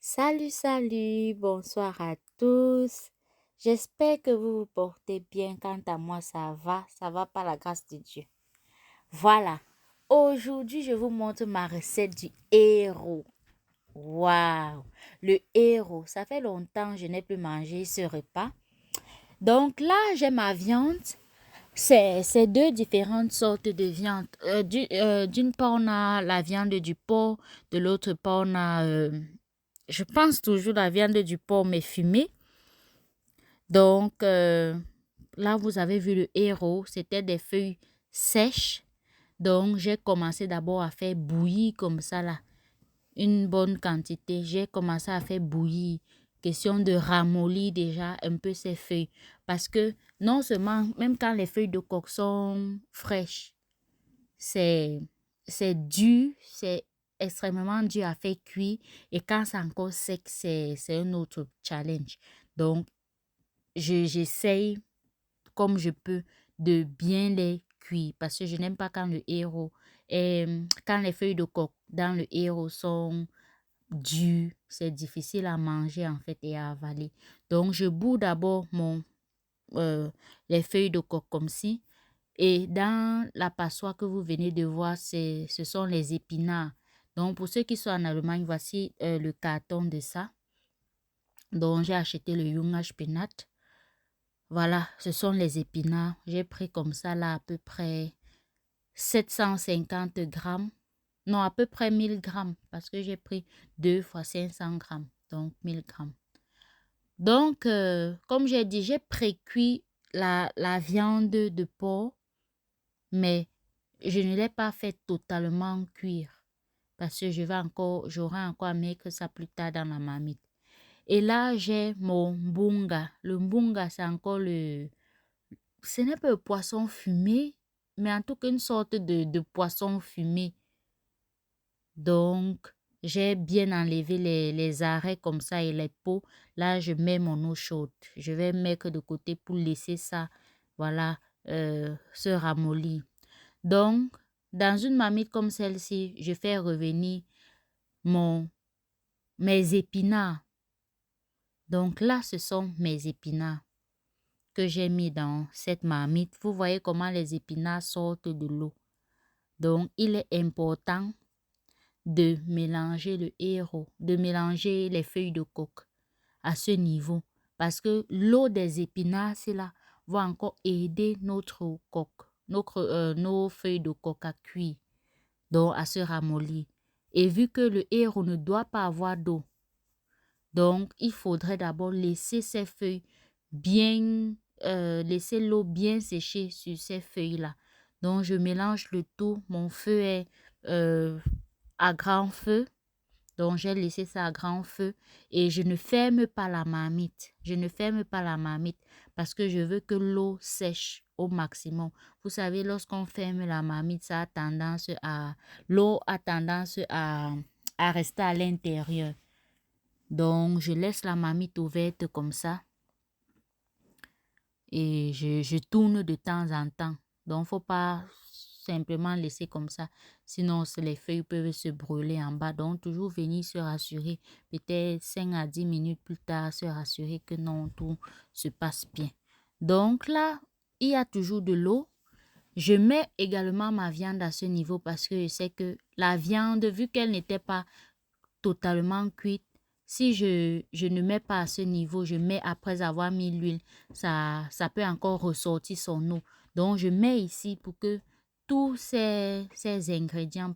Salut, salut, bonsoir à tous. J'espère que vous vous portez bien. Quant à moi, ça va par la grâce de Dieu. Voilà, aujourd'hui, je vous montre ma recette du héros. Waouh, le héros, ça fait longtemps que je n'ai plus mangé ce repas. Donc là, j'ai ma viande. C'est deux différentes sortes de viande. D'une part, on a la viande du porc, de l'autre part, on a je pense toujours la viande du porc mais fumée. Donc là, vous avez vu le héros, c'était des feuilles sèches. Donc j'ai commencé d'abord à faire bouillir comme ça là, une bonne quantité. J'ai commencé à faire bouillir. Question de ramollir déjà un peu ces feuilles. Parce que non seulement, même quand les feuilles de coque sont fraîches, c'est c'est dur, c'est extrêmement dur à faire cuire. Et quand c'est encore sec, c'est un autre challenge. Donc, j'essaye comme je peux de bien les cuire parce que je n'aime pas quand le héros et quand les feuilles de coque dans le héros sont dures, c'est difficile à manger en fait et à avaler. Donc, je bout d'abord les feuilles de coque comme ci. Et dans la passoire que vous venez de voir, ce sont les épinards. Donc, pour ceux qui sont en Allemagne, voici le carton de ça. Donc, j'ai acheté le Junge Spinat. Voilà, ce sont les épinards. J'ai pris comme ça là à peu près 750 grammes. Non, à peu près 1000 grammes parce que j'ai pris 2 fois 500 grammes. Donc, 1000 grammes. Donc, comme j'ai dit, j'ai pré-cuit la viande de porc, mais je ne l'ai pas fait totalement cuire parce que j'aurai encore à mettre ça plus tard dans la marmite. Et là, j'ai mon mbunga. Le mbunga, c'est encore ce n'est pas le poisson fumé, mais en tout cas une sorte de poisson fumé. Donc, j'ai bien enlevé les arrêts comme ça et les peaux. Là, je mets mon eau chaude. Je vais mettre de côté pour laisser ça, voilà, se ramollir. Donc, dans une marmite comme celle-ci, je fais revenir mes épinards. Donc là, ce sont mes épinards que j'ai mis dans cette marmite. Vous voyez comment les épinards sortent de l'eau. Donc, il est important de mélanger le héros, de mélanger les feuilles de coque à ce niveau. Parce que l'eau des épinards, c'est là, va encore aider notre coque, nos feuilles de coque à cuire, donc à se ramollir. Et vu que le héros ne doit pas avoir d'eau, donc il faudrait d'abord laisser ces feuilles bien, laisser l'eau bien sécher sur ces feuilles-là. Donc je mélange le tout, mon feu est à grand feu. Donc, j'ai laissé ça à grand feu et je ne ferme pas la marmite. Je ne ferme pas la marmite parce que je veux que l'eau sèche au maximum. Vous savez, lorsqu'on ferme la marmite, l'eau a tendance à rester à l'intérieur. Donc, je laisse la marmite ouverte comme ça et je tourne de temps en temps. Donc, il ne faut pas simplement laisser comme ça. Sinon, les feuilles peuvent se brûler en bas. Donc, toujours venir se rassurer. Peut-être 5 à 10 minutes plus tard, se rassurer que non, tout se passe bien. Donc là, il y a toujours de l'eau. Je mets également ma viande à ce niveau parce que je sais que la viande, vu qu'elle n'était pas totalement cuite, si je ne mets pas à ce niveau, je mets après avoir mis l'huile, ça peut encore ressortir son eau. Donc, je mets ici pour que tous ces ingrédients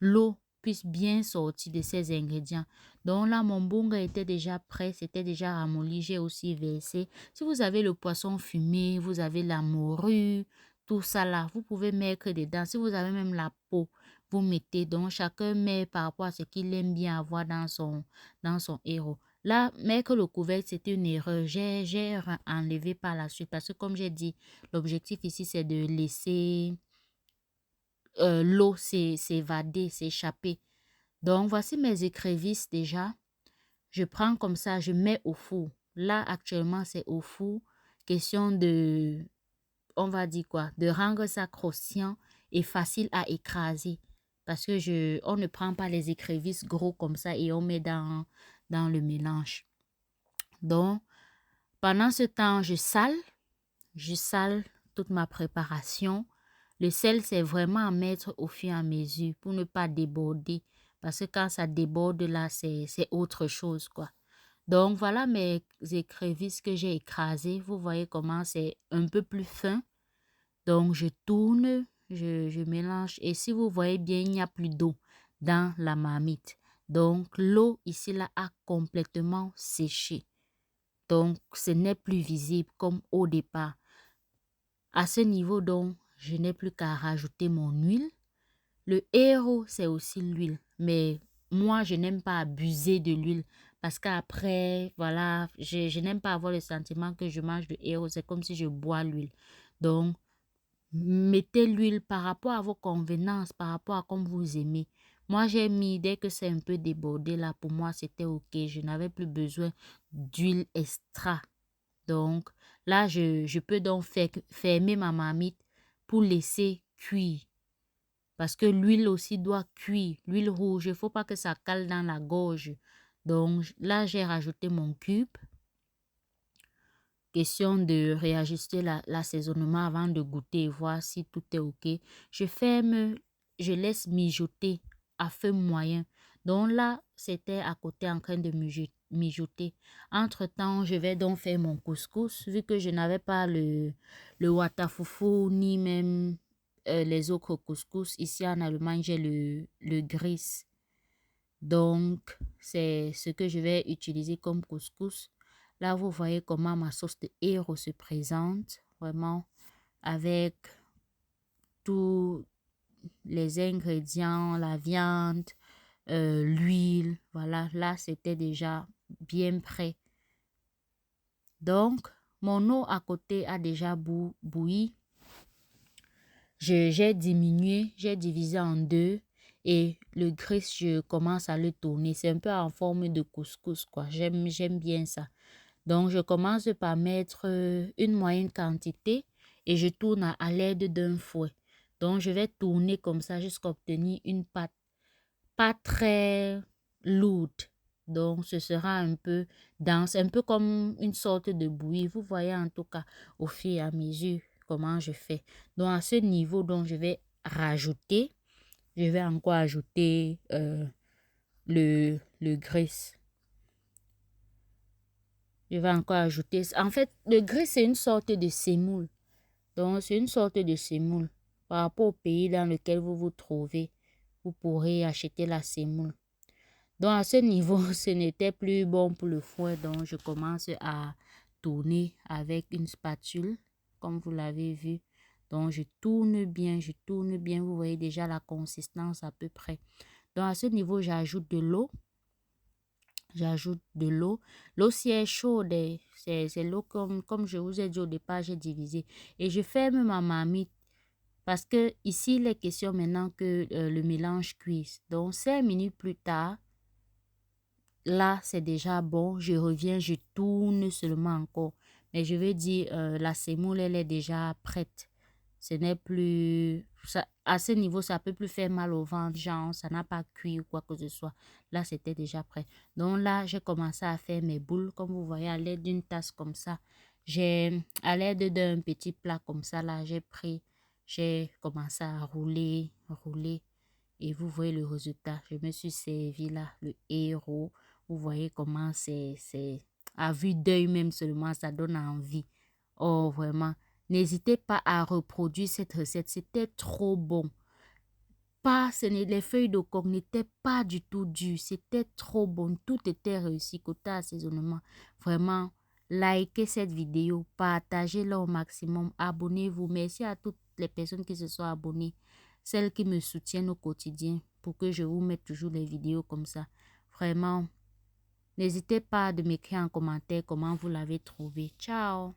l'eau puisse bien sortir de ces ingrédients. Donc là, mon bunga était déjà prêt, c'était déjà ramolli, j'ai aussi versé. Si vous avez le poisson fumé, vous avez la morue, tout ça là, vous pouvez mettre dedans. Si vous avez même la peau, vous mettez. Donc, chacun met par rapport à ce qu'il aime bien avoir dans son héros. Là, mettre le couvercle, c'était une erreur. J'ai enlevé par la suite parce que comme j'ai dit, l'objectif ici, c'est de laisser l'eau s'évader, s'échapper. Donc, voici mes écrevisses déjà. Je prends comme ça, je mets au four. Là, actuellement, c'est au four. Question de, on va dire quoi, de rendre ça croustillant et facile à écraser. parce que on ne prend pas les écrevisses gros comme ça et on met dans le mélange. Donc, pendant ce temps, je sale toute ma préparation. Le sel, c'est vraiment à mettre au fur et à mesure pour ne pas déborder. Parce que quand ça déborde là, c'est autre chose, quoi. Donc, voilà mes écrevisses que j'ai écrasées. Vous voyez comment c'est un peu plus fin. Donc, je tourne, je mélange. Et si vous voyez bien, il n'y a plus d'eau dans la marmite. Donc, l'eau ici là a complètement séché. Donc, ce n'est plus visible comme au départ. À ce niveau, donc, je n'ai plus qu'à rajouter mon huile. Le héros, c'est aussi l'huile. Mais moi, je n'aime pas abuser de l'huile. Parce qu'après, voilà, je n'aime pas avoir le sentiment que je mange le héros. C'est comme si je bois l'huile. Donc, mettez l'huile par rapport à vos convenances, par rapport à comme vous aimez. Moi, j'ai mis, dès que c'est un peu débordé, là, pour moi, c'était OK. Je n'avais plus besoin d'huile extra. Donc, là, je peux donc fermer ma marmite pour laisser cuire. Parce que l'huile aussi doit cuire. L'huile rouge, il ne faut pas que ça cale dans la gorge. Donc, là, j'ai rajouté mon cube. Question de réajuster l'assaisonnement avant de goûter et voir si tout est OK. Je ferme, je laisse mijoter à feu moyen. Donc là, c'était à côté en train de mijoter. Entre-temps, je vais donc faire mon couscous. Vu que je n'avais pas le watafoufou ni même les autres couscous. Ici en Allemagne, j'ai le gris. Donc, c'est ce que je vais utiliser comme couscous. Là, vous voyez comment ma sauce de héros se présente. Vraiment, avec tous les ingrédients, la viande, l'huile. Voilà, là, c'était déjà bien prêt. Donc, mon eau à côté a déjà bouilli. J'ai diminué, j'ai divisé en deux. Et le gris, je commence à le tourner. C'est un peu en forme de couscous, quoi. J'aime bien ça. Donc, je commence par mettre une moyenne quantité et je tourne à l'aide d'un fouet. Donc, je vais tourner comme ça jusqu'à obtenir une pâte pas très lourde. Donc, ce sera un peu dense, un peu comme une sorte de bouillie. Vous voyez en tout cas au fur et à mesure comment je fais. Donc, à ce niveau, donc, je vais rajouter. Je vais encore ajouter le gris. Je vais encore ajouter. En fait, le gris, c'est une sorte de semoule. Donc, c'est une sorte de semoule. Par rapport au pays dans lequel vous vous trouvez, vous pourrez acheter la semoule. Donc, à ce niveau, ce n'était plus bon pour le fouet. Donc, je commence à tourner avec une spatule, comme vous l'avez vu. Donc, je tourne bien, je tourne bien. Vous voyez déjà la consistance à peu près. Donc, à ce niveau, j'ajoute de l'eau. J'ajoute de l'eau. L'eau, si elle est chaude, c'est l'eau comme je vous ai dit au départ, j'ai divisé. Et je ferme ma marmite parce que ici, il est question maintenant que le mélange cuise. Donc, 5 minutes plus tard, là, c'est déjà bon. Je reviens, je tourne seulement encore. Mais je veux dire, la semoule, elle est déjà prête. Ce n'est plus... Ça, à ce niveau, ça ne peut plus faire mal au ventre, genre, ça n'a pas cuit ou quoi que ce soit. Là, c'était déjà prêt. Donc là, j'ai commencé à faire mes boules, comme vous voyez, à l'aide d'une tasse comme ça. À l'aide d'un petit plat comme ça, là, j'ai commencé à rouler. Et vous voyez le résultat. Je me suis servi là, le héros. Vous voyez comment c'est à vue d'œil même seulement, ça donne envie. Oh, vraiment. N'hésitez pas à reproduire cette recette. C'était trop bon. Les feuilles de coque n'étaient pas du tout dures. C'était trop bon. Tout était réussi côté assaisonnement. Vraiment, likez cette vidéo. Partagez-la au maximum. Abonnez-vous. Merci à toutes les personnes qui se sont abonnées. Celles qui me soutiennent au quotidien pour que je vous mette toujours les vidéos comme ça. Vraiment, n'hésitez pas à m'écrire en commentaire comment vous l'avez trouvé. Ciao!